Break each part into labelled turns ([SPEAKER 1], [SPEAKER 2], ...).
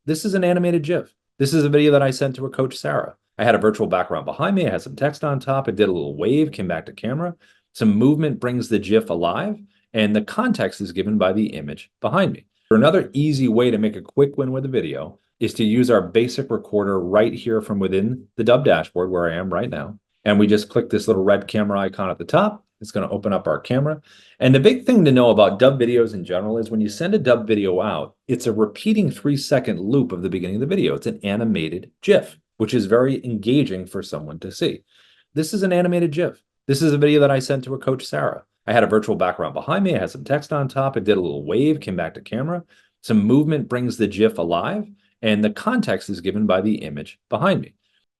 [SPEAKER 1] This is an animated GIF. This is a video that I sent to a coach, Sarah. I had a virtual background behind me. I had some text on top. I did a little wave, came back to camera. Some movement brings the GIF alive, and the context is given by the image behind me. Another easy way to make a quick win with a video is to use our basic recorder right here from within the Dubb dashboard where I am right now. And we just click this little red camera icon at the top. It's going to open up our camera. And the big thing to know about Dubb videos in general is when you send a Dubb video out, it's a repeating 3-second loop of the beginning of the video. It's an animated GIF, which is very engaging for someone to see. This is an animated GIF. This is a video that I sent to a coach, Sarah. I had a virtual background behind me. I had some text on top. I did a little wave, came back to camera. Some movement brings the GIF alive, and the context is given by the image behind me.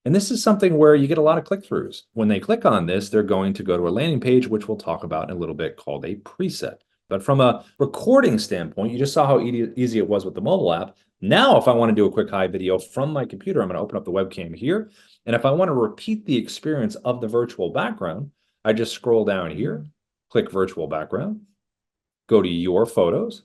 [SPEAKER 1] And this is something where you get a lot of click-throughs. When they click on this, they're going to go to a landing page, which we'll talk about in a little bit, called a preset. But from a recording standpoint, you just saw how easy it was with the mobile app. Now, if I want to do a quick hi video from my computer, I'm going to open up the webcam here. And if I want to repeat the experience of the virtual background, I just scroll down here, click virtual background, go to your photos,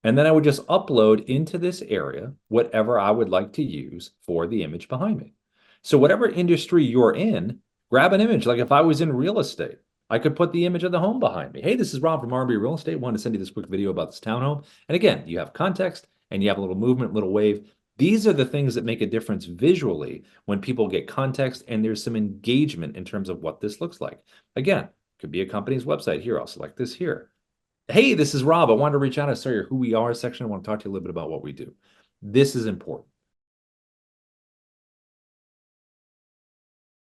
[SPEAKER 1] and then I would just upload into this area whatever I would like to use for the image behind me. So whatever industry you're in, grab an image. Like if I was in real estate, I could put the image of the home behind me. Hey, this is Rob from R&B Real Estate. Wanted to send you this quick video about this townhome. And again, you have context and you have a little movement, little wave. These are the things that make a difference visually when people get context and there's some engagement in terms of what this looks like. Again, could be a company's website. Here, I'll select this here. Hey, this is Rob. I wanted to reach out. I saw your who we are section. I want to talk to you a little bit about what we do. This is important.